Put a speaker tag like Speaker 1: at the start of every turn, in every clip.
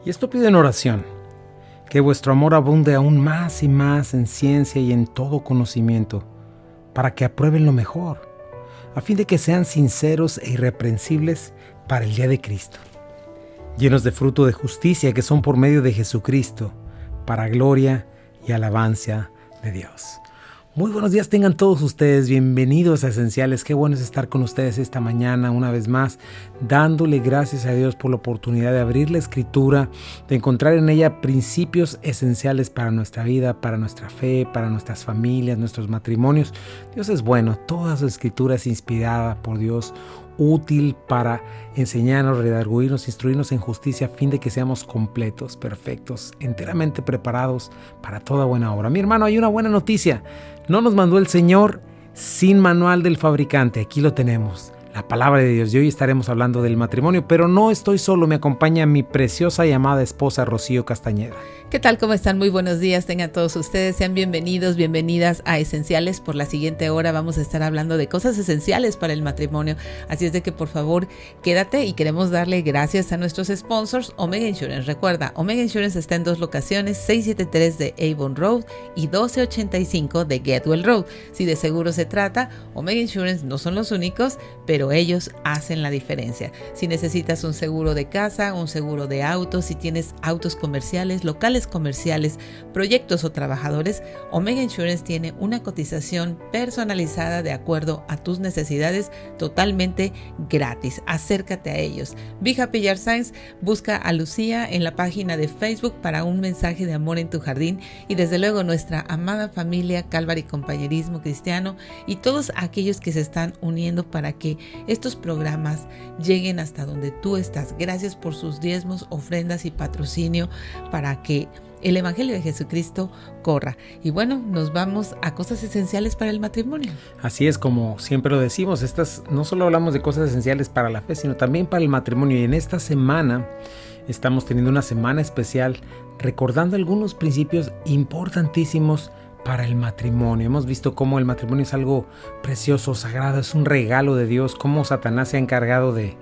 Speaker 1: Y esto pido en oración, que vuestro amor abunde aún más y más en ciencia y en todo conocimiento, para que aprueben lo mejor, a fin de que sean sinceros e irreprensibles para el día de Cristo, llenos de fruto de justicia que son por medio de Jesucristo, para gloria y alabanza de Dios. Muy buenos días tengan todos ustedes, bienvenidos a Esenciales. Qué bueno es estar con ustedes esta mañana una vez más, dándole gracias a Dios por la oportunidad de abrir la Escritura, de encontrar en ella principios esenciales para nuestra vida, para nuestra fe, para nuestras familias, nuestros matrimonios. Dios es bueno, toda su Escritura es inspirada por Dios, útil para enseñarnos, redarguirnos, instruirnos en justicia a fin de que seamos completos, perfectos, enteramente preparados para toda buena obra. Mi hermano, hay una buena noticia. No nos mandó el Señor sin manual del fabricante. Aquí lo tenemos, la palabra de Dios. Y hoy estaremos hablando del matrimonio, pero no estoy solo. Me acompaña mi preciosa y amada esposa Rocío Castañeda.
Speaker 2: ¿Qué tal? ¿Cómo están? Muy buenos días. Tengan todos ustedes. Sean bienvenidos, bienvenidas a Esenciales. Por la siguiente hora vamos a estar hablando de cosas esenciales para el matrimonio. Así es de que por favor quédate, y queremos darle gracias a nuestros sponsors, Omega Insurance. Recuerda, Omega Insurance está en dos locaciones, 673 de Avon Road y 1285 de Getwell Road. Si de seguro se trata, Omega Insurance no son los únicos, pero ellos hacen la diferencia. Si necesitas un seguro de casa, un seguro de autos, si tienes autos comerciales, locales comerciales, proyectos o trabajadores, Omega Insurance tiene una cotización personalizada de acuerdo a tus necesidades, totalmente gratis. Acércate a ellos. Be Happy Yard Signs, busca a Lucía en la página de Facebook para un mensaje de amor en tu jardín, y desde luego nuestra amada familia Calvary Compañerismo Cristiano y todos aquellos que se están uniendo para que estos programas lleguen hasta donde tú estás. Gracias por sus diezmos, ofrendas y patrocinio para que el Evangelio de Jesucristo corra. Y bueno, nos vamos a cosas esenciales para el matrimonio.
Speaker 1: Así es, como siempre lo decimos, no solo hablamos de cosas esenciales para la fe, sino también para el matrimonio. Y en esta semana estamos teniendo una semana especial recordando algunos principios importantísimos para el matrimonio. Hemos visto cómo el matrimonio es algo precioso, sagrado, es un regalo de Dios, cómo Satanás se ha encargado de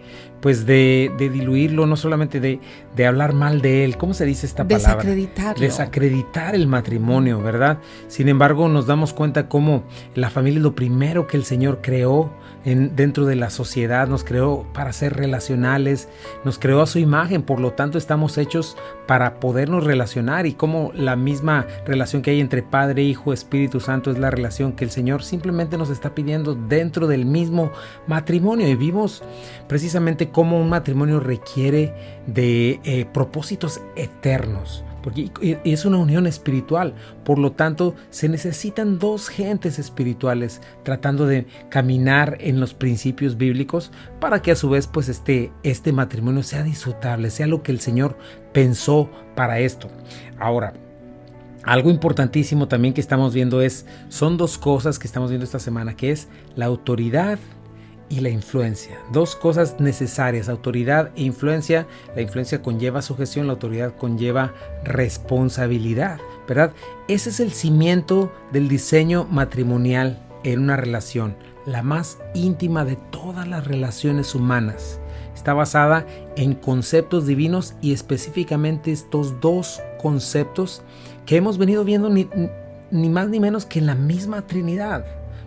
Speaker 1: diluirlo, no solamente de hablar mal de él. ¿Cómo se dice esta palabra? Desacreditar el matrimonio, ¿verdad? Sin embargo, nos damos cuenta cómo la familia es lo primero que el Señor creó dentro de la sociedad. Nos creó para ser relacionales, nos creó a su imagen, por lo tanto estamos hechos para podernos relacionar, y cómo la misma relación que hay entre Padre, Hijo, Espíritu Santo es la relación que el Señor simplemente nos está pidiendo dentro del mismo matrimonio. Y vimos precisamente cómo un matrimonio requiere de propósitos eternos, porque es una unión espiritual. Por lo tanto, se necesitan dos gentes espirituales tratando de caminar en los principios bíblicos para que a su vez pues este matrimonio sea disfrutable, sea lo que el Señor pensó para esto. Ahora, algo importantísimo también que estamos viendo son dos cosas que estamos viendo esta semana, que es la autoridad y la influencia. Dos cosas necesarias, autoridad e influencia. La influencia conlleva sujeción, la autoridad conlleva responsabilidad, ¿verdad? Ese es el cimiento del diseño matrimonial en una relación, la más íntima de todas las relaciones humanas. Está basada en conceptos divinos, y específicamente estos dos conceptos que hemos venido viendo ni más ni menos que en la misma Trinidad,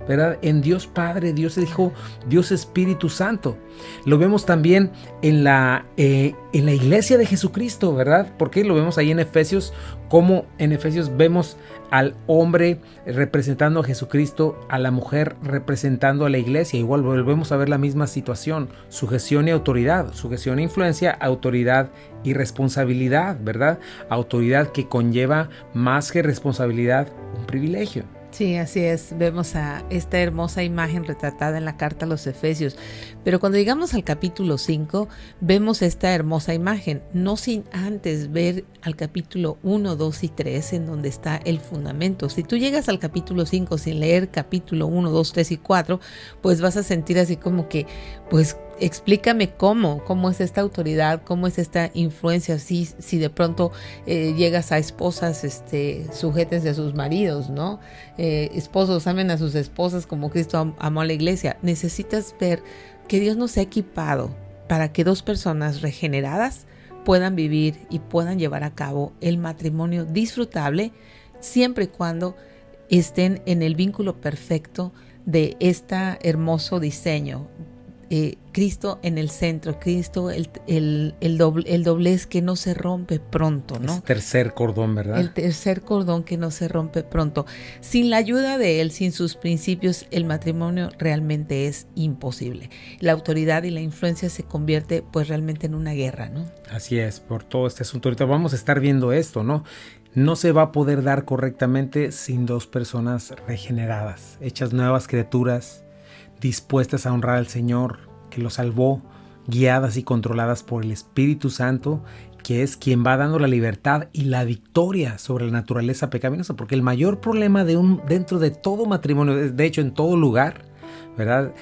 Speaker 1: ¿verdad? En Dios Padre, Dios Hijo, Dios Espíritu Santo. Lo vemos también en la iglesia de Jesucristo, ¿verdad? Porque lo vemos ahí en Efesios, como en Efesios vemos al hombre representando a Jesucristo, a la mujer representando a la iglesia. Igual volvemos a ver la misma situación: sujeción y autoridad, sujeción e influencia, autoridad y responsabilidad, ¿verdad? Autoridad que conlleva más que responsabilidad, un privilegio.
Speaker 2: Sí, así es. Vemos a esta hermosa imagen retratada en la carta a los Efesios. Pero cuando llegamos al capítulo 5, vemos esta hermosa imagen, no sin antes ver al capítulo 1, 2 y 3, en donde está el fundamento. Si tú llegas al capítulo 5 sin leer capítulo 1, 2, 3 y 4, pues vas a sentir así como que, pues, explícame cómo es esta autoridad, cómo es esta influencia. Si de pronto llegas a esposas, sujétense a sus maridos, ¿no? Esposos, amen a sus esposas como Cristo amó a la iglesia. Necesitas ver que Dios nos ha equipado para que dos personas regeneradas puedan vivir y puedan llevar a cabo el matrimonio disfrutable, siempre y cuando estén en el vínculo perfecto de este hermoso diseño. Cristo en el centro, Cristo el doblez que no se rompe pronto, ¿no?
Speaker 1: Es tercer cordón, ¿verdad?
Speaker 2: El tercer cordón que no se rompe pronto. Sin la ayuda de Él, sin sus principios, el matrimonio realmente es imposible. La autoridad y la influencia se convierte pues realmente en una guerra, ¿no?
Speaker 1: Así es, por todo este asunto. Ahorita vamos a estar viendo esto, ¿no? No se va a poder dar correctamente sin dos personas regeneradas, hechas nuevas criaturas, dispuestas a honrar al Señor que los salvó, guiadas y controladas por el Espíritu Santo, que es quien va dando la libertad y la victoria sobre la naturaleza pecaminosa, porque el mayor problema dentro de todo matrimonio, de hecho en todo lugar, ¿verdad?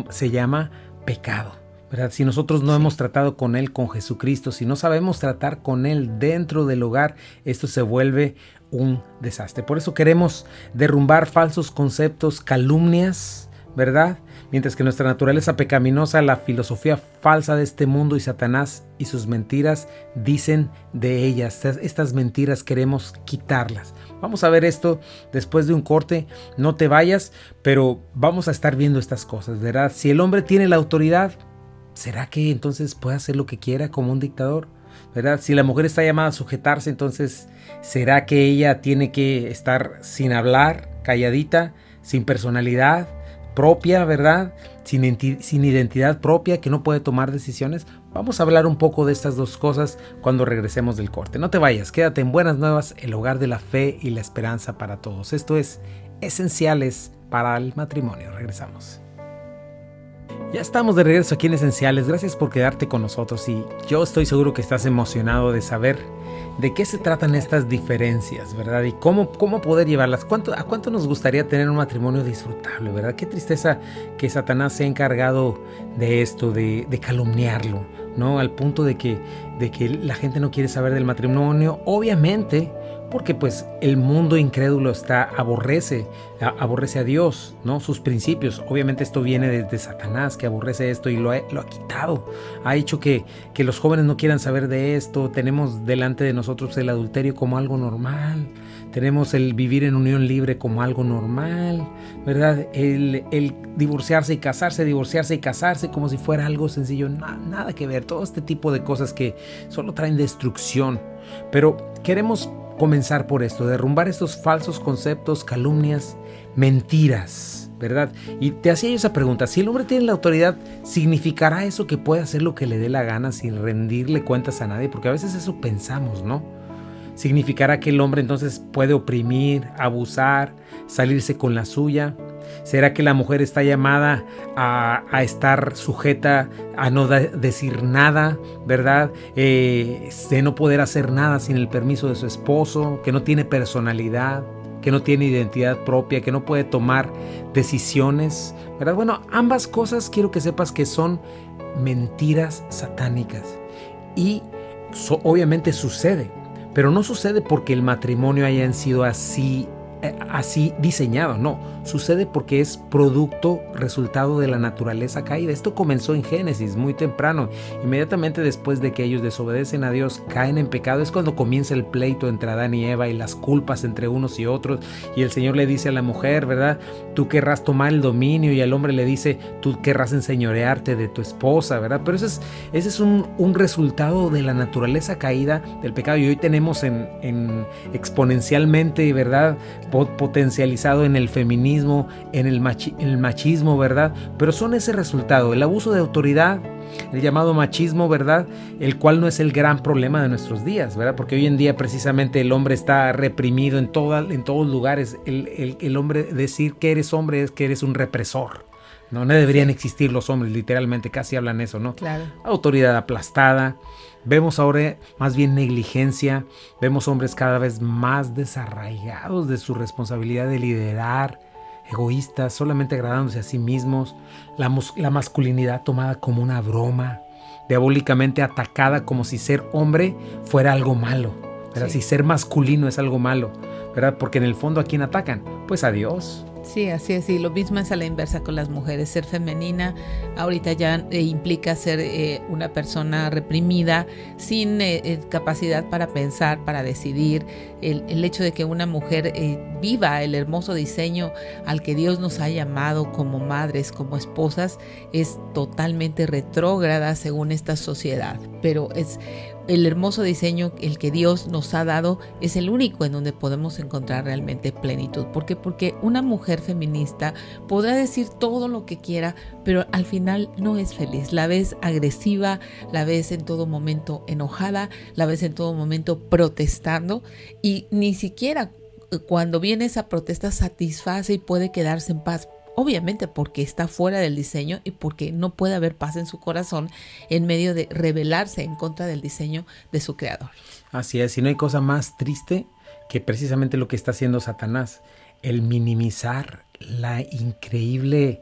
Speaker 1: Se llama pecado, ¿verdad? Si nosotros no hemos tratado con Él, con Jesucristo, si no sabemos tratar con Él dentro del hogar, esto se vuelve un desastre. Por eso queremos derrumbar falsos conceptos, calumnias, ¿verdad? Mientras que nuestra naturaleza pecaminosa, la filosofía falsa de este mundo y Satanás y sus mentiras dicen de ellas. Estas mentiras queremos quitarlas. Vamos a ver esto después de un corte. No te vayas, pero vamos a estar viendo estas cosas, ¿verdad? Si el hombre tiene la autoridad, ¿será que entonces puede hacer lo que quiera como un dictador? ¿Verdad? Si la mujer está llamada a sujetarse, entonces ¿será que ella tiene que estar sin hablar, calladita, sin personalidad propia, ¿verdad? Sin identidad propia, que no puede tomar decisiones? Vamos a hablar un poco de estas dos cosas cuando regresemos del corte. No te vayas, quédate en Buenas Nuevas, el hogar de la fe y la esperanza para todos. Esto es Esenciales para el Matrimonio. Regresamos. Ya estamos de regreso aquí en Esenciales. Gracias por quedarte con nosotros y yo estoy seguro que estás emocionado de saber de qué se tratan estas diferencias, ¿verdad? Y cómo poder llevarlas. ¿A cuánto nos gustaría tener un matrimonio disfrutable, verdad? Qué tristeza que Satanás se ha encargado de esto, de calumniarlo, ¿no? Al punto de que la gente no quiere saber del matrimonio, obviamente, porque pues el mundo incrédulo aborrece a Dios, ¿no? Sus principios. Obviamente esto viene desde Satanás, que aborrece esto y lo ha quitado. Ha hecho que los jóvenes no quieran saber de esto. Tenemos delante de nosotros el adulterio como algo normal. Tenemos el vivir en unión libre como algo normal, ¿verdad? El divorciarse y casarse como si fuera algo sencillo. Nada que ver. Todo este tipo de cosas que solo traen destrucción. Pero queremos comenzar por esto, derrumbar estos falsos conceptos, calumnias, mentiras, ¿verdad? Y te hacía yo esa pregunta: si el hombre tiene la autoridad, ¿significará eso que puede hacer lo que le dé la gana sin rendirle cuentas a nadie? Porque a veces eso pensamos, ¿no? ¿Significará que el hombre entonces puede oprimir, abusar, salirse con la suya? ¿Será que la mujer está llamada a estar sujeta, a no decir nada, ¿verdad? De no poder hacer nada sin el permiso de su esposo, que no tiene personalidad, que no tiene identidad propia, que no puede tomar decisiones, ¿verdad? Bueno, ambas cosas quiero que sepas que son mentiras satánicas y obviamente sucede, pero no sucede porque el matrimonio haya sido así diseñado, no, sucede porque es resultado de la naturaleza caída. Esto comenzó en Génesis muy temprano, inmediatamente después de que ellos desobedecen a Dios, caen en pecado, es cuando comienza el pleito entre Adán y Eva y las culpas entre unos y otros, y el Señor le dice a la mujer, ¿verdad? Tú querrás tomar el dominio, y al hombre le dice, tú querrás enseñorearte de tu esposa, ¿verdad? Pero ese es un resultado de la naturaleza caída del pecado, y hoy tenemos exponencialmente, ¿verdad?, potencializado en el feminismo, en el machismo, ¿verdad? Pero son ese resultado, el abuso de autoridad, el llamado machismo, ¿verdad? El cual no es el gran problema de nuestros días, ¿verdad? Porque hoy en día precisamente el hombre está reprimido en todos lugares. El hombre, decir que eres hombre es que eres un represor. No deberían existir los hombres, literalmente, casi hablan eso, ¿no?
Speaker 2: Claro.
Speaker 1: Autoridad aplastada. Vemos ahora más bien negligencia. Vemos hombres cada vez más desarraigados de su responsabilidad de liderar, egoístas, solamente agradándose a sí mismos. La masculinidad tomada como una broma, diabólicamente atacada como si ser hombre fuera algo malo, ¿verdad? Sí. Si ser masculino es algo malo, ¿verdad? Porque en el fondo, ¿a quién atacan? Pues a Dios.
Speaker 2: Sí, así es, y lo mismo es a la inversa con las mujeres. Ser femenina ahorita ya implica ser una persona reprimida, sin capacidad para pensar, para decidir. El hecho de que una mujer viva el hermoso diseño al que Dios nos ha llamado como madres, como esposas, es totalmente retrógrada según esta sociedad, pero es el hermoso diseño, el que Dios nos ha dado, es el único en donde podemos encontrar realmente plenitud. ¿Por qué? Porque una mujer feminista podrá decir todo lo que quiera, pero al final no es feliz. La ves agresiva, la ves en todo momento enojada, la ves en todo momento protestando, y ni siquiera cuando viene esa protesta satisface y puede quedarse en paz. Obviamente porque está fuera del diseño y porque no puede haber paz en su corazón en medio de rebelarse en contra del diseño de su creador.
Speaker 1: Así es, y no hay cosa más triste que precisamente lo que está haciendo Satanás, el minimizar el increíble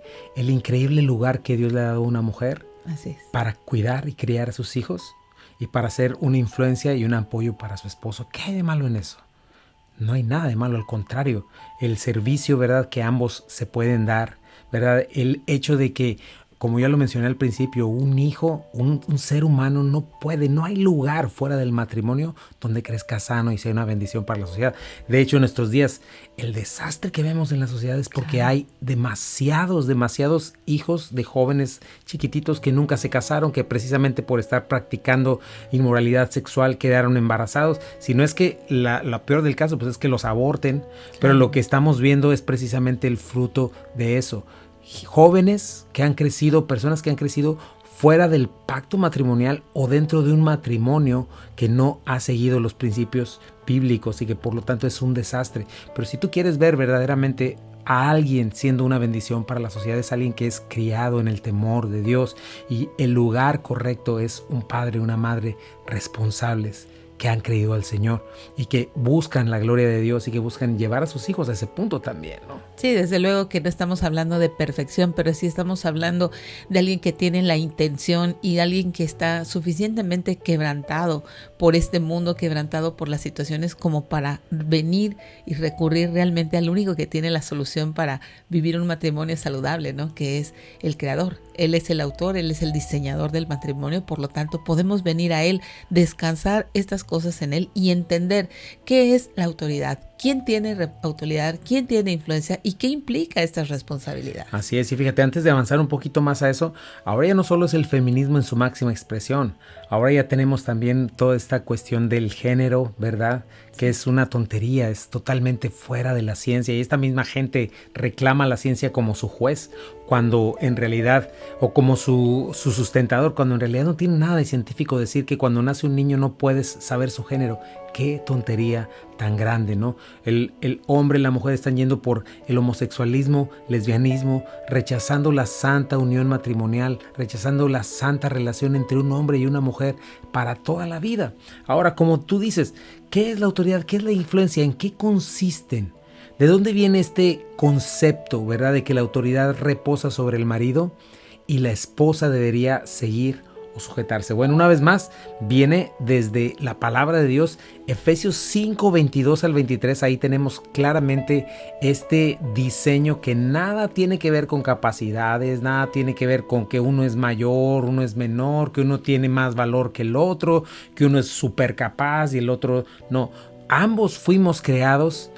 Speaker 1: lugar que Dios le ha dado a una mujer.
Speaker 2: Así es.
Speaker 1: Para cuidar y criar a sus hijos y para ser una influencia y un apoyo para su esposo. ¿Qué hay de malo en eso? No hay nada de malo, al contrario, el servicio, ¿verdad?, que ambos se pueden dar, ¿verdad? El hecho de que, como ya lo mencioné al principio, un hijo, un ser humano no hay lugar fuera del matrimonio donde crezca sano y sea una bendición para la sociedad. De hecho, en nuestros días, el desastre que vemos en la sociedad es porque hay demasiados hijos de jóvenes chiquititos que nunca se casaron, que precisamente por estar practicando inmoralidad sexual quedaron embarazados. Si no es que lo peor del caso, pues es que los aborten, pero lo que estamos viendo es precisamente el fruto de eso. Jóvenes que han crecido, personas que han crecido fuera del pacto matrimonial o dentro de un matrimonio que no ha seguido los principios bíblicos y que por lo tanto es un desastre. Pero si tú quieres ver verdaderamente a alguien siendo una bendición para la sociedad, es alguien que es criado en el temor de Dios, y el lugar correcto es un padre, una madre responsables, que han creído al Señor y que buscan la gloria de Dios y que buscan llevar a sus hijos a ese punto también, ¿no?
Speaker 2: Sí, desde luego que no estamos hablando de perfección, pero sí estamos hablando de alguien que tiene la intención y de alguien que está suficientemente quebrantado por este mundo, quebrantado por las situaciones, como para venir y recurrir realmente al único que tiene la solución para vivir un matrimonio saludable, ¿no? Que es el Creador. Él es el autor, Él es el diseñador del matrimonio, por lo tanto podemos venir a Él, descansar estas cosas en Él y entender qué es la autoridad, quién tiene autoridad, quién tiene influencia y qué implica esta responsabilidad.
Speaker 1: Así es, y fíjate, antes de avanzar un poquito más a eso, ahora ya no solo es el feminismo en su máxima expresión, ahora ya tenemos también toda esta cuestión del género, ¿verdad? Que es una tontería, es totalmente fuera de la ciencia, y esta misma gente reclama a la ciencia como su juez, cuando en realidad, o como su sustentador, cuando en realidad no tiene nada de científico decir que cuando nace un niño no puedes saber su género. Qué tontería tan grande, ¿no? El hombre y la mujer están yendo por el homosexualismo, lesbianismo, rechazando la santa unión matrimonial, rechazando la santa relación entre un hombre y una mujer para toda la vida. Ahora, como tú dices, ¿qué es la autoridad? ¿Qué es la influencia? ¿En qué consisten? ¿De dónde viene este concepto, verdad, de que la autoridad reposa sobre el marido y la esposa debería seguir o sujetarse? Bueno, una vez más, viene desde la palabra de Dios, Efesios 5, 22 al 23, ahí tenemos claramente este diseño que nada tiene que ver con capacidades, nada tiene que ver con que uno es mayor, uno es menor, que uno tiene más valor que el otro, que uno es súper capaz y el otro no. Ambos fuimos creados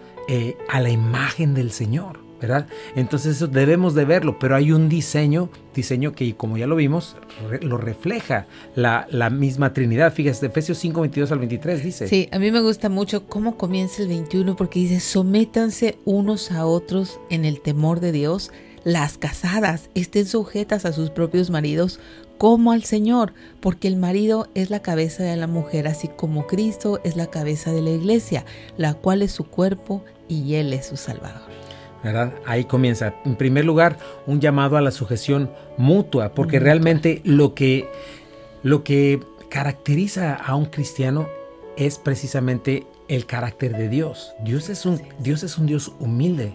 Speaker 1: a la imagen del Señor, ¿verdad? Entonces eso debemos de verlo, pero hay un diseño que, como ya lo vimos, lo refleja la misma Trinidad. Fíjate, Efesios 5, 22 al 23 dice.
Speaker 2: Sí, a mí me gusta mucho cómo comienza el 21, porque dice: sométanse unos a otros en el temor de Dios. Las casadas estén sujetas a sus propios maridos como al Señor, porque el marido es la cabeza de la mujer, así como Cristo es la cabeza de la iglesia, la cual es su cuerpo y Él es su Salvador.
Speaker 1: ¿Verdad? Ahí comienza. En primer lugar, un llamado a la sujeción mutua, porque realmente lo que caracteriza a un cristiano es precisamente el carácter de Dios. Dios es un Dios humilde,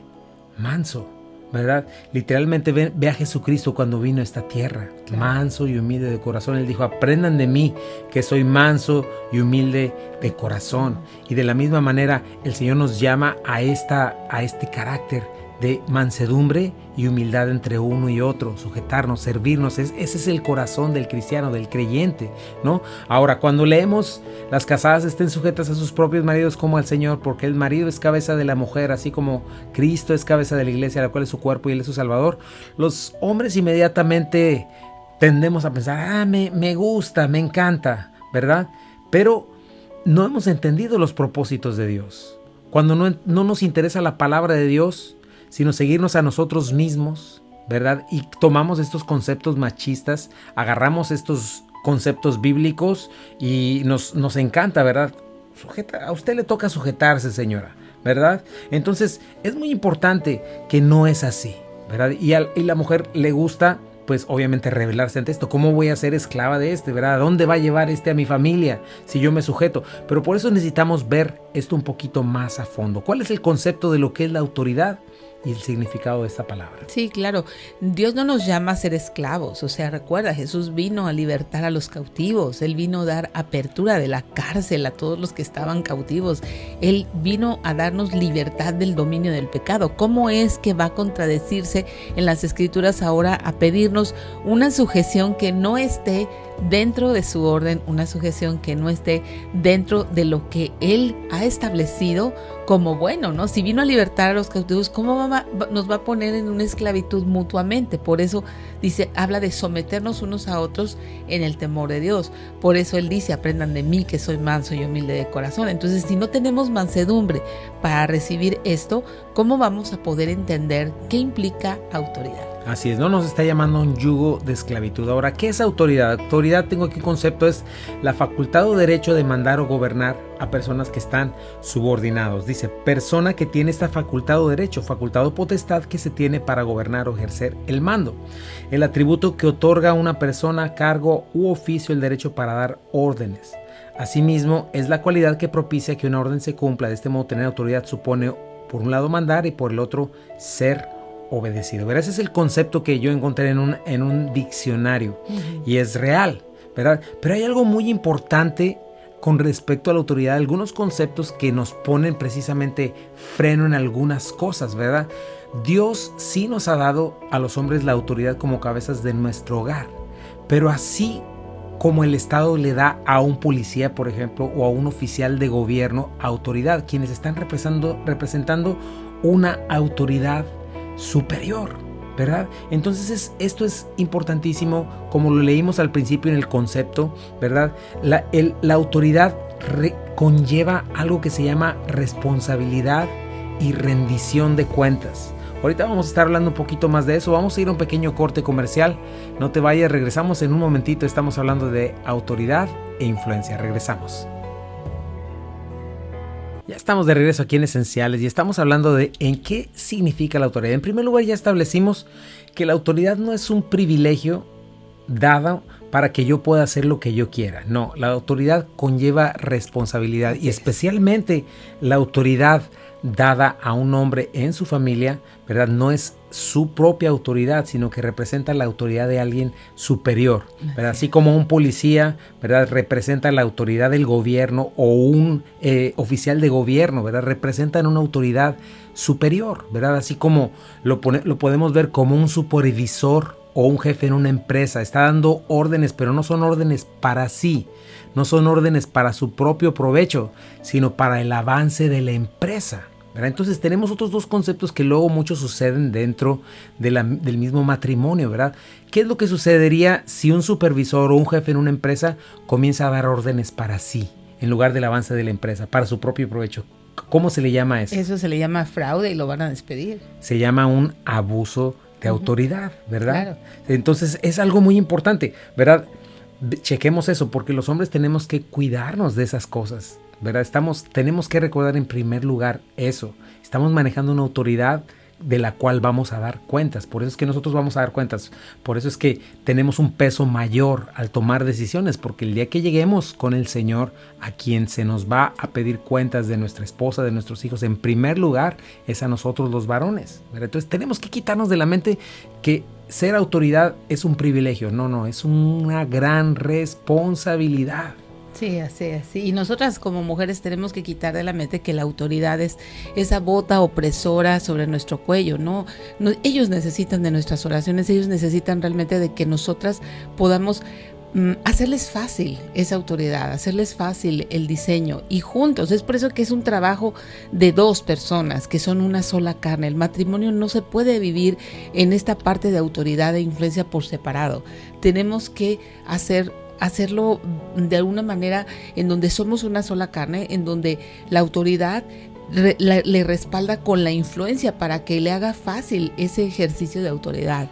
Speaker 1: manso, ¿verdad? Literalmente ve a Jesucristo cuando vino a esta tierra, manso y humilde de corazón. Él dijo: aprendan de mí, que soy manso y humilde de corazón. Y de la misma manera el Señor nos llama a este carácter de mansedumbre y humildad entre uno y otro, sujetarnos, servirnos. Ese es el corazón del cristiano, del creyente, ¿no? Ahora, cuando leemos las casadas estén sujetas a sus propios maridos como al Señor, porque el marido es cabeza de la mujer, así como Cristo es cabeza de la iglesia, la cual es su cuerpo y Él es su Salvador, los hombres inmediatamente tendemos a pensar, me gusta, me encanta, ¿verdad? Pero no hemos entendido los propósitos de Dios. Cuando no nos interesa la palabra de Dios, sino seguirnos a nosotros mismos, ¿verdad? Y tomamos estos conceptos machistas, agarramos estos conceptos bíblicos y nos encanta, ¿verdad? A usted le toca sujetarse, señora, ¿verdad? Entonces, es muy importante que no es así, ¿verdad? Y la mujer le gusta, pues obviamente rebelarse ante esto. ¿Cómo voy a ser esclava de ¿verdad? ¿A dónde va a llevar a mi familia si yo me sujeto? Pero por eso necesitamos ver esto un poquito más a fondo. ¿Cuál es el concepto de lo que es la autoridad y el significado de esta palabra?
Speaker 2: Sí, claro. Dios no nos llama a ser esclavos. O sea, recuerda, Jesús vino a libertar a los cautivos. Él vino a dar apertura de la cárcel a todos los que estaban cautivos. Él vino a darnos libertad del dominio del pecado. ¿Cómo es que va a contradecirse en las Escrituras ahora a pedirnos una sujeción que no esté dentro de su orden, una sujeción que no esté dentro de lo que Él ha establecido como bueno, ¿no? Si vino a libertar a los cautivos, ¿cómo nos va a poner en una esclavitud mutuamente? Por eso dice, habla de someternos unos a otros en el temor de Dios. Por eso Él dice, aprendan de mí que soy manso y humilde de corazón. Entonces, si no tenemos mansedumbre para recibir esto, ¿cómo vamos a poder entender qué implica autoridad?
Speaker 1: Así es, no nos está llamando a un yugo de esclavitud. Ahora, ¿qué es autoridad? Autoridad, tengo aquí un concepto, es la facultad o derecho de mandar o gobernar a personas que están subordinados. Dice, persona que tiene esta facultad o derecho, facultad o potestad que se tiene para gobernar o ejercer el mando. El atributo que otorga a una persona, cargo u oficio el derecho para dar órdenes. Asimismo, es la cualidad que propicia que una orden se cumpla. De este modo, tener autoridad supone, por un lado, mandar y por el otro, ser obedecido. ¿Verdad? Ese es el concepto que yo encontré en un diccionario y es real, ¿verdad? Pero hay algo muy importante con respecto a la autoridad, algunos conceptos que nos ponen precisamente freno en algunas cosas, ¿verdad? Dios sí nos ha dado a los hombres la autoridad como cabezas de nuestro hogar, pero así como el Estado le da a un policía, por ejemplo, o a un oficial de gobierno autoridad, quienes están representando una autoridad superior, ¿verdad? Entonces esto es importantísimo, como lo leímos al principio en el concepto, ¿verdad? La autoridad conlleva algo que se llama responsabilidad y rendición de cuentas. Ahorita vamos a estar hablando un poquito más de eso. Vamos a ir a un pequeño corte comercial. No te vayas, regresamos en un momentito. Estamos hablando de autoridad e influencia. Regresamos. Ya estamos de regreso aquí en Esenciales y estamos hablando de en qué significa la autoridad. En primer lugar, ya establecimos que la autoridad no es un privilegio dado para que yo pueda hacer lo que yo quiera. No, la autoridad conlleva responsabilidad y especialmente la autoridad dada a un hombre en su familia, ¿verdad? No es su propia autoridad, sino que representa la autoridad de alguien superior, ¿verdad? Así como un policía, ¿verdad? Representa la autoridad del gobierno o un oficial de gobierno, ¿verdad? Representan una autoridad superior, ¿verdad? Así como lo podemos ver como un supervisor o un jefe en una empresa. Está dando órdenes, pero no son órdenes para sí, no son órdenes para su propio provecho, sino para el avance de la empresa, ¿verdad? Entonces tenemos otros dos conceptos que luego muchos suceden dentro del mismo matrimonio, ¿verdad? ¿Qué es lo que sucedería si un supervisor o un jefe en una empresa comienza a dar órdenes para sí, en lugar del avance de la empresa, para su propio provecho? ¿Cómo se le llama eso?
Speaker 2: Eso se le llama fraude y lo van a despedir.
Speaker 1: Se llama un abuso de autoridad, ¿verdad?
Speaker 2: Claro.
Speaker 1: Entonces es algo muy importante, ¿verdad? Chequemos eso, porque los hombres tenemos que cuidarnos de esas cosas, ¿verdad? Tenemos que recordar en primer lugar eso. Estamos manejando una autoridad de la cual vamos a dar cuentas. Por eso es que nosotros vamos a dar cuentas. Por eso es que tenemos un peso mayor al tomar decisiones, porque el día que lleguemos con el Señor, a quien se nos va a pedir cuentas de nuestra esposa, de nuestros hijos, en primer lugar es a nosotros los varones, ¿verdad? Entonces tenemos que quitarnos de la mente que ser autoridad es un privilegio. No, es una gran responsabilidad.
Speaker 2: Sí, así es. Y nosotras como mujeres tenemos que quitar de la mente que la autoridad es esa bota opresora sobre nuestro cuello, ¿no? Ellos necesitan de nuestras oraciones, ellos necesitan realmente de que nosotras podamos hacerles fácil esa autoridad, hacerles fácil el diseño y juntos. Es por eso que es un trabajo de dos personas que son una sola carne. El matrimonio no se puede vivir en esta parte de autoridad e influencia por separado. Tenemos que hacerlo de alguna manera en donde somos una sola carne, en donde la autoridad le respalda con la influencia para que le haga fácil ese ejercicio de autoridad.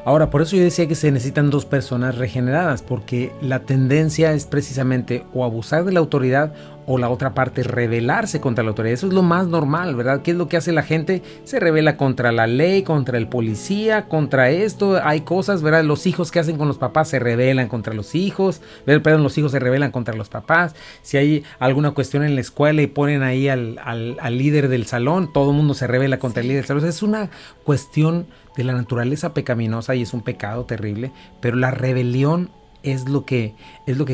Speaker 1: Ahora, por eso yo decía que se necesitan dos personas regeneradas, porque la tendencia es precisamente o abusar de la autoridad o la otra parte rebelarse contra la autoridad. Eso es lo más normal, ¿verdad? ¿Qué es lo que hace la gente? Se rebela contra la ley, contra el policía, contra esto. Hay cosas, ¿verdad? Los hijos que hacen con los papás se rebelan contra los hijos, perdón, los hijos se rebelan contra los papás. Si hay alguna cuestión en la escuela y ponen ahí al líder del salón, todo el mundo se rebela contra el líder del salón. O sea, es una cuestión de la naturaleza pecaminosa y es un pecado terrible, pero la rebelión es lo que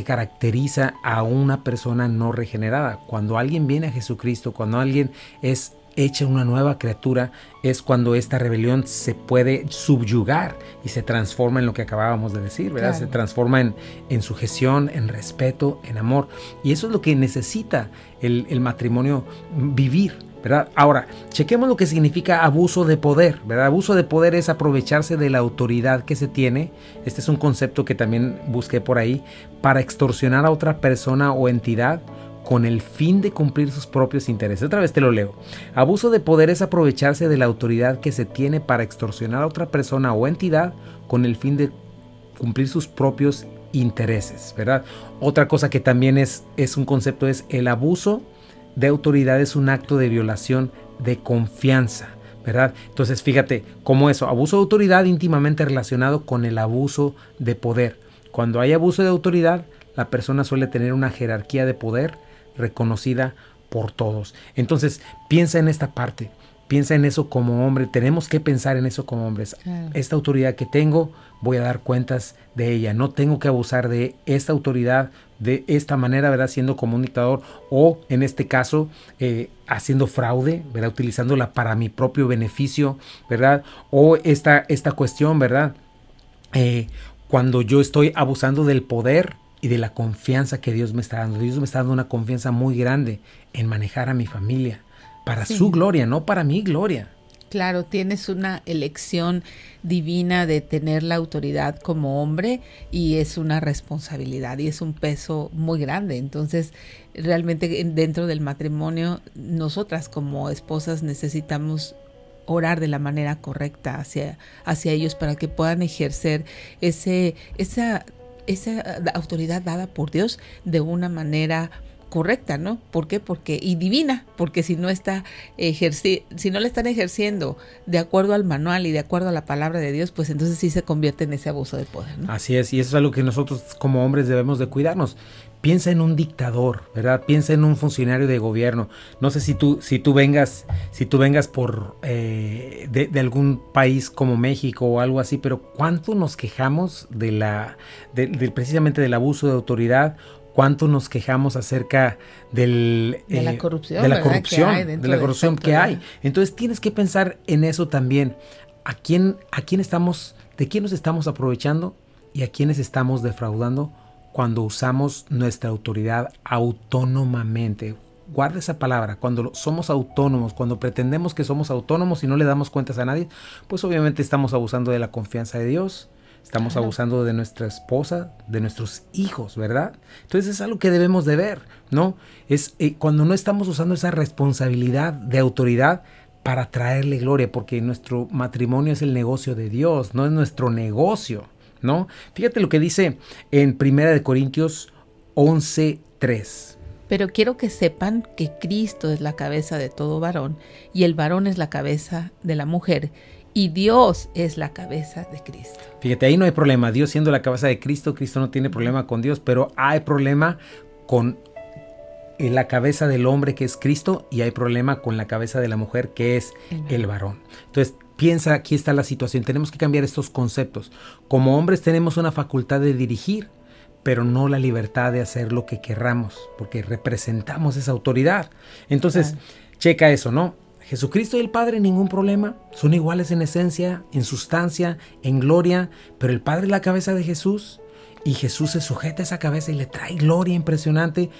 Speaker 1: caracteriza a una persona no regenerada. Cuando alguien viene a Jesucristo, cuando alguien es hecha una nueva criatura, es cuando esta rebelión se puede subyugar y se transforma en lo que acabábamos de decir, ¿verdad? Claro. Se transforma en sujeción, en respeto, en amor. Y eso es lo que necesita el matrimonio vivir, ¿verdad? Ahora, chequemos lo que significa abuso de poder, ¿verdad? Abuso de poder es aprovecharse de la autoridad que se tiene. Este es un concepto que también busqué por ahí, para extorsionar a otra persona o entidad con el fin de cumplir sus propios intereses. Otra vez te lo leo. Abuso de poder es aprovecharse de la autoridad que se tiene para extorsionar a otra persona o entidad con el fin de cumplir sus propios intereses, ¿verdad? Otra cosa que también es un concepto es el abuso de autoridad es un acto de violación de confianza, ¿verdad? Entonces fíjate cómo eso, abuso de autoridad íntimamente relacionado con el abuso de poder. Cuando hay abuso de autoridad, la persona suele tener una jerarquía de poder reconocida por todos. Entonces piensa en esta parte, piensa en eso como hombre, tenemos que pensar en eso como hombres. Claro. Esta autoridad que tengo, voy a dar cuentas de ella, no tengo que abusar de esta autoridad de esta manera, ¿verdad? Siendo como un dictador o en este caso haciendo fraude, ¿verdad? Utilizándola para mi propio beneficio, ¿verdad? O esta cuestión, ¿verdad? Cuando yo estoy abusando del poder y de la confianza que Dios me está dando. Dios me está dando una confianza muy grande en manejar a mi familia para su gloria, no para mi gloria.
Speaker 2: Claro, tienes una elección divina de tener la autoridad como hombre y es una responsabilidad y es un peso muy grande. Entonces, realmente dentro del matrimonio, nosotras como esposas necesitamos orar de la manera correcta hacia ellos para que puedan ejercer esa autoridad dada por Dios de una manera correcta, ¿no? ¿Por qué? Y divina, porque si no la están ejerciendo de acuerdo al manual y de acuerdo a la palabra de Dios, pues entonces sí se convierte en ese abuso de poder, ¿no?
Speaker 1: Así es, y eso es algo que nosotros como hombres debemos de cuidarnos. Piensa en un dictador, ¿verdad? Piensa en un funcionario de gobierno. No sé si tú vengas por de algún país como México o algo así, pero ¿cuánto nos quejamos precisamente del abuso de autoridad? ¿Cuánto nos quejamos acerca de la corrupción que hay? Entonces tienes que pensar en eso también. ¿De quién nos estamos aprovechando y a quiénes estamos defraudando cuando usamos nuestra autoridad autónomamente? Guarda esa palabra, cuando somos autónomos, cuando pretendemos que somos autónomos y no le damos cuentas a nadie, pues obviamente estamos abusando de la confianza de Dios. Estamos abusando de nuestra esposa, de nuestros hijos, ¿verdad? Entonces es algo que debemos de ver, ¿no? Es cuando no estamos usando esa responsabilidad de autoridad para traerle gloria, porque nuestro matrimonio es el negocio de Dios, no es nuestro negocio, ¿no? Fíjate lo que dice en 1 Corintios 11:3.
Speaker 2: Pero quiero que sepan que Cristo es la cabeza de todo varón y el varón es la cabeza de la mujer. Y Dios es la cabeza de Cristo.
Speaker 1: Fíjate, ahí no hay problema. Dios siendo la cabeza de Cristo, Cristo no tiene problema con Dios, pero hay problema con la cabeza del hombre que es Cristo y hay problema con la cabeza de la mujer que es el varón. Entonces, piensa, aquí está la situación. Tenemos que cambiar estos conceptos. Como hombres tenemos una facultad de dirigir, pero no la libertad de hacer lo que querramos, porque representamos esa autoridad. Entonces, checa eso, ¿no? Jesucristo y el Padre, ningún problema, son iguales en esencia, en sustancia, en gloria, pero el Padre es la cabeza de Jesús y Jesús se sujeta a esa cabeza y le trae gloria impresionante.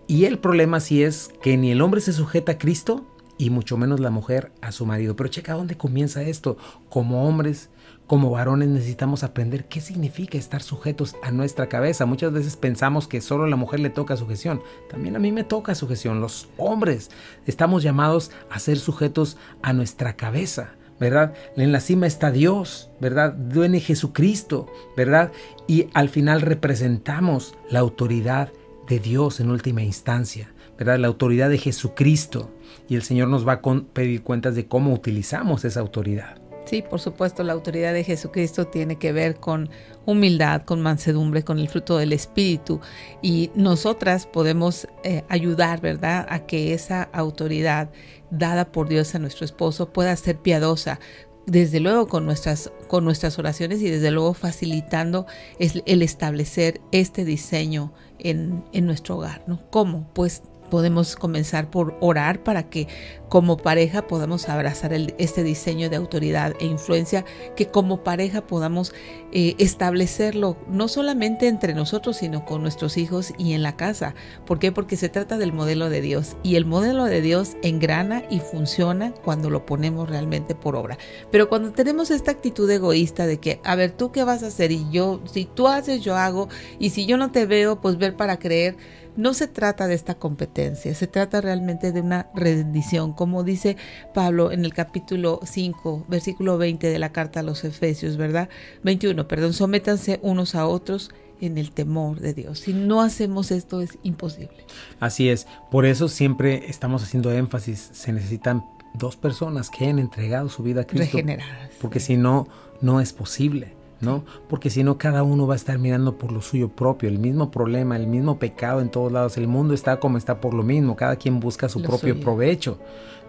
Speaker 1: Y el problema sí es que ni el hombre se sujeta a Cristo y mucho menos la mujer a su marido. Pero checa dónde comienza esto. Como hombres, como varones, necesitamos aprender qué significa estar sujetos a nuestra cabeza. Muchas veces pensamos que solo a la mujer le toca sujeción. También a mí me toca sujeción. Los hombres estamos llamados a ser sujetos a nuestra cabeza, ¿verdad? En la cima está Dios, ¿verdad? Viene Jesucristo, ¿verdad? Y al final representamos la autoridad de Dios en última instancia, ¿verdad? La autoridad de Jesucristo. Y el Señor nos va a pedir cuentas de cómo utilizamos esa autoridad.
Speaker 2: Sí, por supuesto, la autoridad de Jesucristo tiene que ver con humildad, con mansedumbre, con el fruto del Espíritu. Y nosotras podemos ayudar, ¿verdad?, a que esa autoridad dada por Dios a nuestro esposo pueda ser piadosa. Desde luego con nuestras oraciones y desde luego facilitando el establecer este diseño en nuestro hogar, ¿no? ¿Cómo? Pues podemos comenzar por orar para que como pareja podamos abrazar este diseño de autoridad e influencia, que como pareja podamos establecerlo no solamente entre nosotros, sino con nuestros hijos y en la casa. ¿Por qué? Porque se trata del modelo de Dios, y el modelo de Dios engrana y funciona cuando lo ponemos realmente por obra. Pero cuando tenemos esta actitud egoísta de que, a ver, ¿tú qué vas a hacer? Y yo, si tú haces, yo hago, y si yo no te veo, pues ver para creer. No se trata de esta competencia, se trata realmente de una rendición, como dice Pablo en el capítulo 5, versículo 20 de la carta a los Efesios, ¿verdad? 21, sométanse unos a otros en el temor de Dios. Si no hacemos esto, es imposible.
Speaker 1: Así es, por eso siempre estamos haciendo énfasis, se necesitan dos personas que hayan entregado su vida a Cristo.
Speaker 2: Regeneradas.
Speaker 1: Porque si no, no es posible, ¿no? Porque si no, cada uno va a estar mirando por lo suyo propio, el mismo problema, el mismo pecado en todos lados. El mundo está como está por lo mismo, cada quien busca su propio provecho.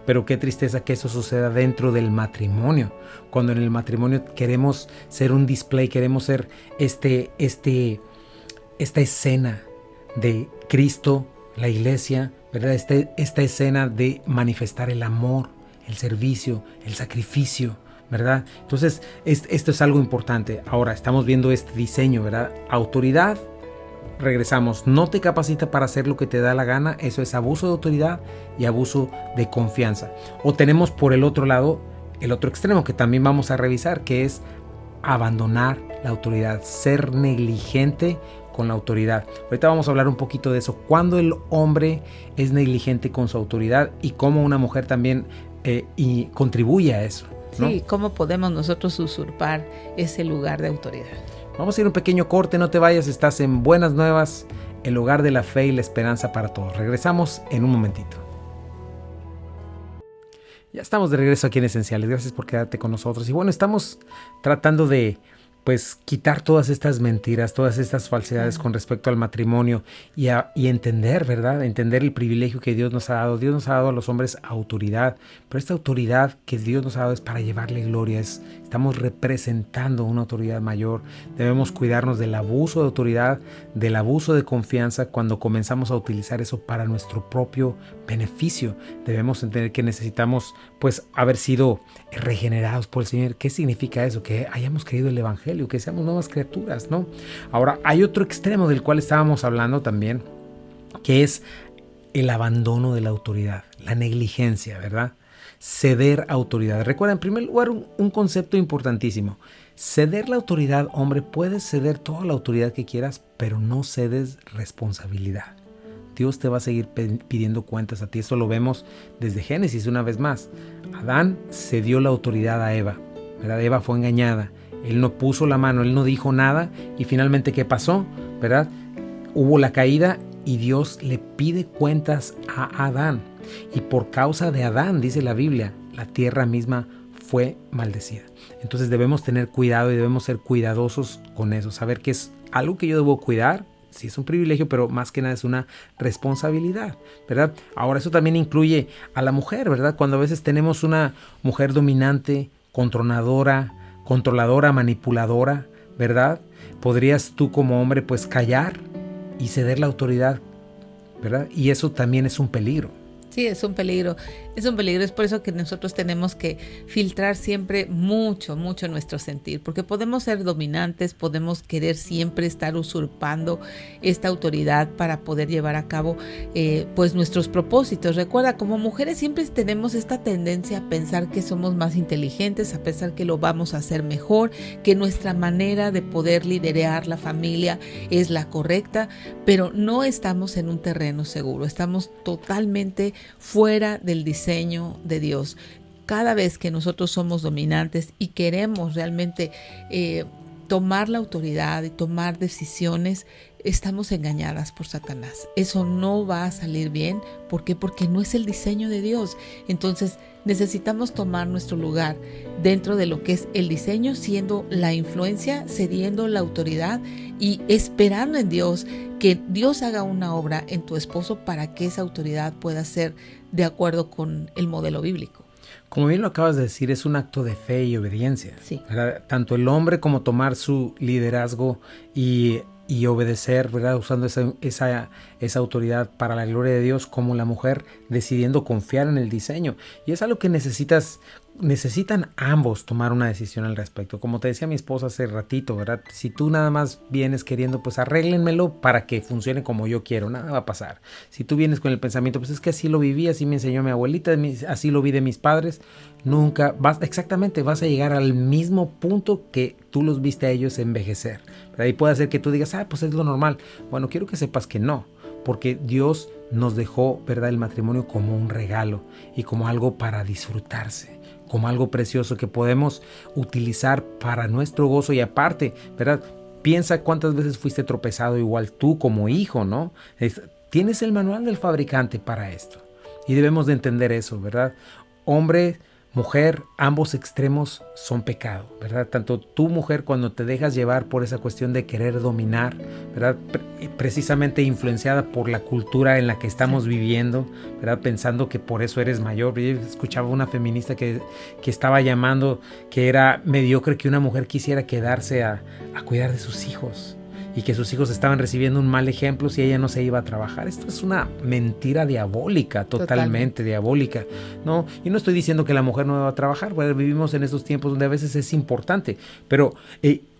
Speaker 1: Pero qué tristeza que eso suceda dentro del matrimonio, cuando en el matrimonio queremos ser un display, queremos ser esta escena de Cristo, la iglesia, ¿verdad? Esta escena de manifestar el amor, el servicio, el sacrificio, ¿verdad? Entonces, esto es algo importante. Ahora, estamos viendo este diseño, ¿verdad? Autoridad, regresamos, no te capacita para hacer lo que te da la gana. Eso es abuso de autoridad y abuso de confianza. O tenemos por el otro lado, el otro extremo que también vamos a revisar, que es abandonar la autoridad, ser negligente con la autoridad. Ahorita vamos a hablar un poquito de eso, cuando el hombre es negligente con su autoridad y cómo una mujer también y contribuye a eso, ¿no?
Speaker 2: Sí, cómo podemos nosotros usurpar ese lugar de autoridad.
Speaker 1: Vamos a ir a un pequeño corte, no te vayas, estás en Buenas Nuevas, el hogar de la fe y la esperanza para todos. Regresamos en un momentito. Ya estamos de regreso aquí en Esenciales, gracias por quedarte con nosotros. Y bueno, estamos tratando de quitar todas estas mentiras, todas estas falsedades con respecto al matrimonio y entender, ¿verdad? Entender el privilegio que Dios nos ha dado. Dios nos ha dado a los hombres autoridad, pero esta autoridad que Dios nos ha dado es para llevarle gloria. Estamos representando una autoridad mayor. Debemos cuidarnos del abuso de autoridad, del abuso de confianza cuando comenzamos a utilizar eso para nuestro propio beneficio. Debemos entender que necesitamos haber sido regenerados por el Señor. ¿Qué significa eso? Que hayamos creído el Evangelio, que seamos nuevas criaturas, ¿no? Ahora, hay otro extremo del cual estábamos hablando también, que es el abandono de la autoridad, la negligencia, ¿verdad? Ceder autoridad. Recuerda, en primer lugar, un concepto importantísimo. Ceder la autoridad, hombre, puedes ceder toda la autoridad que quieras, pero no cedes responsabilidad. Dios te va a seguir pidiendo cuentas a ti. Eso lo vemos desde Génesis una vez más. Adán cedió la autoridad a Eva, ¿verdad? Eva fue engañada. Él no puso la mano, él no dijo nada. Y finalmente, ¿qué pasó? ¿Verdad? Hubo la caída y Dios le pide cuentas a Adán. Y por causa de Adán, dice la Biblia, la tierra misma fue maldecida. Entonces debemos tener cuidado y debemos ser cuidadosos con eso. Saber que es algo que yo debo cuidar. Sí, es un privilegio, pero más que nada es una responsabilidad, ¿verdad? Ahora, eso también incluye a la mujer, ¿verdad? Cuando a veces tenemos una mujer dominante, controladora, manipuladora, ¿verdad? Podrías tú como hombre pues callar y ceder la autoridad, ¿verdad? Y eso también es un peligro.
Speaker 2: Sí, es un peligro, es por eso que nosotros tenemos que filtrar siempre mucho nuestro sentir, porque podemos ser dominantes, podemos querer siempre estar usurpando esta autoridad para poder llevar a cabo pues nuestros propósitos. Recuerda, como mujeres siempre tenemos esta tendencia a pensar que somos más inteligentes, a pensar que lo vamos a hacer mejor, que nuestra manera de poder liderar la familia es la correcta, pero no estamos en un terreno seguro, estamos totalmente fuera del diseño de Dios. Cada vez que nosotros somos dominantes y queremos realmente tomar la autoridad y tomar decisiones, estamos engañadas por Satanás. Eso no va a salir bien. ¿Por qué? Porque no es el diseño de Dios. Entonces necesitamos tomar nuestro lugar dentro de lo que es el diseño, siendo la influencia, cediendo la autoridad y esperando en Dios que Dios haga una obra en tu esposo para que esa autoridad pueda ser de acuerdo con el modelo bíblico.
Speaker 1: Como bien lo acabas de decir, es un acto de fe y obediencia.
Speaker 2: Sí.
Speaker 1: ¿Verdad? Tanto el hombre como tomar su liderazgo y obedecer, ¿verdad? Usando esa autoridad para la gloria de Dios, como la mujer decidiendo confiar en el diseño. Y es algo que necesitan ambos tomar una decisión al respecto. Como te decía mi esposa hace ratito, ¿verdad? Si tú nada más vienes queriendo, pues arréglenmelo para que funcione como yo quiero, nada va a pasar. Si tú vienes con el pensamiento, pues es que así lo viví, así me enseñó mi abuelita, así lo vi de mis padres, nunca vas a llegar al mismo punto que tú los viste a ellos envejecer. ¿Verdad? Y puede ser que tú digas, pues es lo normal. Bueno, quiero que sepas que no, porque Dios nos dejó, ¿verdad?, el matrimonio como un regalo y como algo para disfrutarse, como algo precioso que podemos utilizar para nuestro gozo. Y aparte, ¿verdad?, piensa cuántas veces fuiste tropezado igual tú como hijo, ¿no? Tienes el manual del fabricante para esto y debemos de entender eso, ¿verdad? Hombre, mujer, ambos extremos son pecado, ¿verdad? Tanto tú, mujer, cuando te dejas llevar por esa cuestión de querer dominar, ¿verdad? Precisamente influenciada por la cultura en la que estamos viviendo, ¿verdad? Pensando que por eso eres mayor. Yo escuchaba una feminista que estaba llamando que era mediocre que una mujer quisiera quedarse a cuidar de sus hijos, y que sus hijos estaban recibiendo un mal ejemplo si ella no se iba a trabajar. Esto es una mentira diabólica, totalmente diabólica, ¿no? Y no estoy diciendo que la mujer no va a trabajar. Bueno, vivimos en estos tiempos donde a veces es importante, pero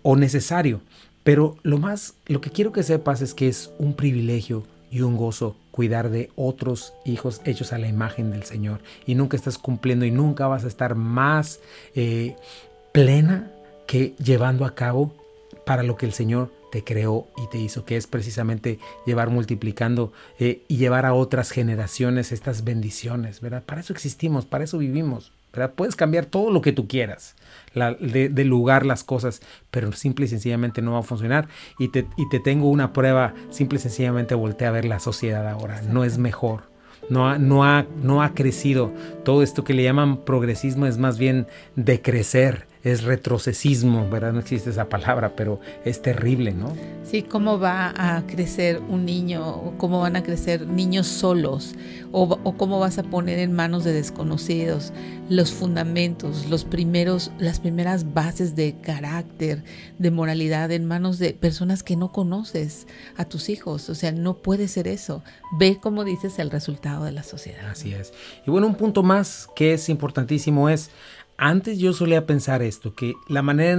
Speaker 1: o necesario. Pero lo que quiero que sepas es que es un privilegio y un gozo cuidar de otros hijos hechos a la imagen del Señor. Y nunca estás cumpliendo y nunca vas a estar más plena que llevando a cabo para lo que el Señor te creó y te hizo, que es precisamente llevar multiplicando y llevar a otras generaciones estas bendiciones, ¿verdad? Para eso existimos, para eso vivimos, ¿verdad? Puedes cambiar todo lo que tú quieras, de lugar las cosas, pero simple y sencillamente no va a funcionar. Y te tengo una prueba, simple y sencillamente voltea a ver la sociedad ahora, no es mejor. No ha crecido. Todo esto que le llaman progresismo es más bien decrecer, es retrocesismo, ¿verdad? No existe esa palabra, pero es terrible, ¿no?
Speaker 2: Sí, ¿cómo va a crecer un niño? ¿Cómo van a crecer niños solos? ¿O cómo vas a poner en manos de desconocidos los fundamentos, las primeras bases de carácter, de moralidad en manos de personas que no conoces a tus hijos? O sea, no puede ser eso. Ve, como dices, el resultado de la sociedad.
Speaker 1: Así es. Y bueno, un punto más que es importantísimo es, antes yo solía pensar esto, que la manera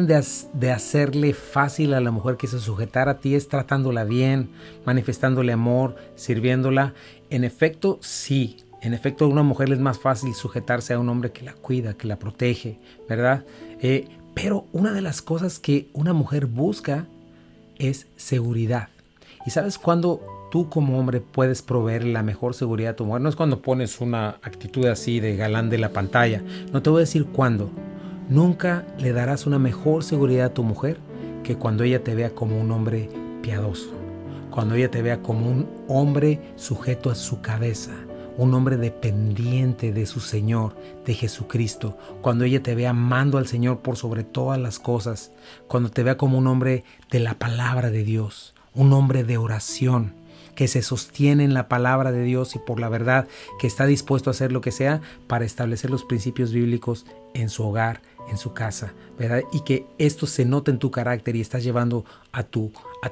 Speaker 1: de hacerle fácil a la mujer que se sujetara a ti es tratándola bien, manifestándole amor, sirviéndola. En efecto, sí. En efecto, a una mujer es más fácil sujetarse a un hombre que la cuida, que la protege, ¿verdad? Pero una de las cosas que una mujer busca es seguridad. ¿Y sabes cuándo tú como hombre puedes proveer la mejor seguridad a tu mujer? No es cuando pones una actitud así de galán de la pantalla. No te voy a decir cuándo. Nunca le darás una mejor seguridad a tu mujer que cuando ella te vea como un hombre piadoso. Cuando ella te vea como un hombre sujeto a su cabeza. Un hombre dependiente de su Señor, de Jesucristo. Cuando ella te vea amando al Señor por sobre todas las cosas. Cuando te vea como un hombre de la palabra de Dios. Un hombre de oración, que se sostiene en la palabra de Dios y por la verdad, que está dispuesto a hacer lo que sea para establecer los principios bíblicos en su hogar, en su casa, ¿verdad? Y que esto se note en tu carácter y estás llevando a tu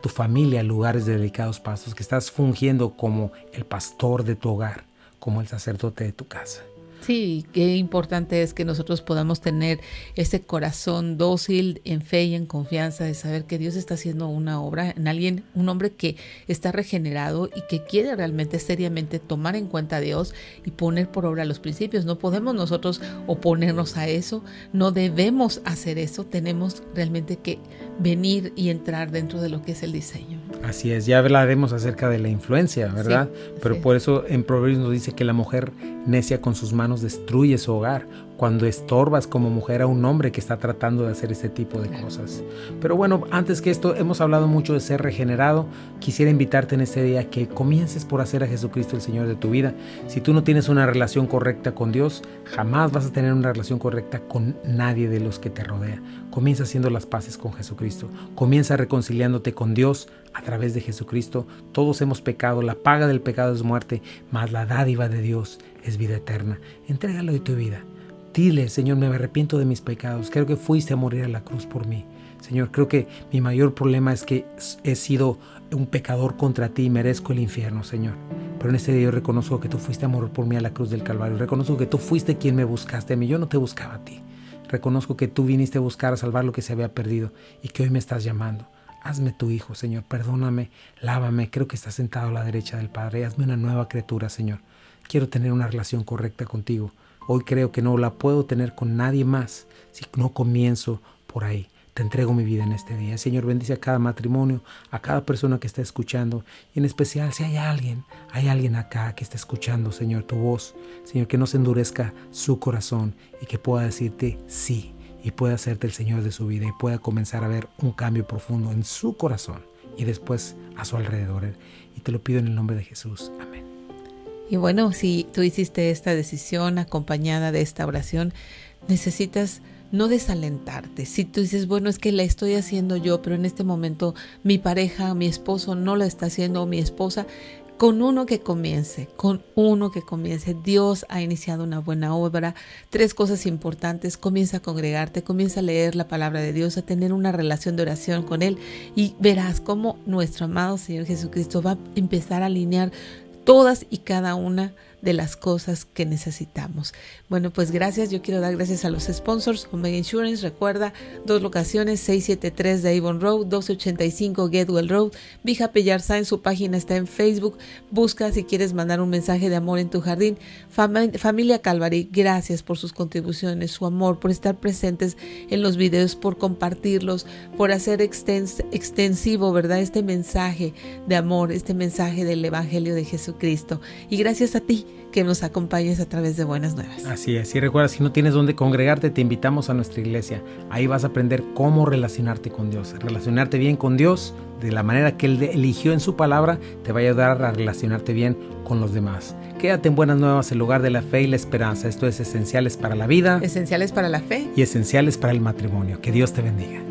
Speaker 1: familia a lugares de delicados pasos, que estás fungiendo como el pastor de tu hogar, como el sacerdote de tu casa.
Speaker 2: Sí, qué importante es que nosotros podamos tener ese corazón dócil en fe y en confianza de saber que Dios está haciendo una obra en alguien, un hombre que está regenerado y que quiere realmente seriamente tomar en cuenta a Dios y poner por obra los principios. No podemos nosotros oponernos a eso, no debemos hacer eso, tenemos realmente que venir y entrar dentro de lo que es el diseño.
Speaker 1: Así es, ya hablaremos acerca de la influencia, ¿verdad? Sí, pero sí. Por eso en Proverbios nos dice que la mujer necia con sus manos destruye su hogar, cuando estorbas como mujer a un hombre que está tratando de hacer este tipo de cosas. Pero bueno, antes que esto, hemos hablado mucho de ser regenerado. Quisiera invitarte en este día que comiences por hacer a Jesucristo el Señor de tu vida. Si tú no tienes una relación correcta con Dios, jamás vas a tener una relación correcta con nadie de los que te rodea. Comienza haciendo las paces con Jesucristo. Comienza reconciliándote con Dios a través de Jesucristo. Todos hemos pecado, la paga del pecado es muerte, mas la dádiva de Dios es vida eterna. Entrégalo de tu vida. Dile, Señor, me arrepiento de mis pecados. Creo que fuiste a morir a la cruz por mí. Señor, creo que mi mayor problema es que he sido un pecador contra ti y merezco el infierno, Señor. Pero en este día yo reconozco que tú fuiste a morir por mí a la cruz del Calvario. Reconozco que tú fuiste quien me buscaste a mí. Yo no te buscaba a ti. Reconozco que tú viniste a buscar a salvar lo que se había perdido y que hoy me estás llamando. Hazme tu hijo, Señor. Perdóname, lávame. Creo que estás sentado a la derecha del Padre. Hazme una nueva criatura, Señor. Quiero tener una relación correcta contigo. Hoy creo que no la puedo tener con nadie más si no comienzo por ahí. Te entrego mi vida en este día. Señor, bendice a cada matrimonio, a cada persona que está escuchando. Y en especial, si hay alguien acá que está escuchando, Señor, tu voz. Señor, que no se endurezca su corazón y que pueda decirte sí. Y pueda hacerte el Señor de su vida y pueda comenzar a ver un cambio profundo en su corazón y después a su alrededor. Y te lo pido en el nombre de Jesús. Amén.
Speaker 2: Y bueno, si tú hiciste esta decisión acompañada de esta oración, necesitas no desalentarte. Si tú dices, bueno, es que la estoy haciendo yo, pero en este momento mi pareja, mi esposo no la está haciendo, o mi esposa, con uno que comience. Dios ha iniciado una buena obra. 3 cosas importantes: comienza a congregarte, comienza a leer la palabra de Dios, a tener una relación de oración con Él, y verás cómo nuestro amado Señor Jesucristo va a empezar a alinear todas y cada una de las cosas que necesitamos. Bueno, pues gracias. Yo quiero dar gracias a los sponsors. Omega Insurance, recuerda, 2 locaciones, 673 de Avon Road, 1285 Getwell Road. Be Happy Yard Sign, su página está en Facebook. Busca si quieres mandar un mensaje de amor en tu jardín. Familia Calvary, gracias por sus contribuciones, su amor, por estar presentes en los videos, por compartirlos, por hacer extensivo, ¿verdad?, este mensaje de amor, este mensaje del Evangelio de Jesucristo. Y gracias a ti que nos acompañes a través de Buenas Nuevas.
Speaker 1: Así es, y recuerda, si no tienes dónde congregarte, te invitamos a nuestra iglesia. Ahí vas a aprender cómo relacionarte con Dios, relacionarte bien con Dios de la manera que Él eligió en su palabra. Te va a ayudar a relacionarte bien con los demás. Quédate en Buenas Nuevas, el lugar de la fe y la esperanza. Esto es Esenciales para la Vida,
Speaker 2: Esenciales para la Fe
Speaker 1: y Esenciales para el Matrimonio. Que Dios te bendiga.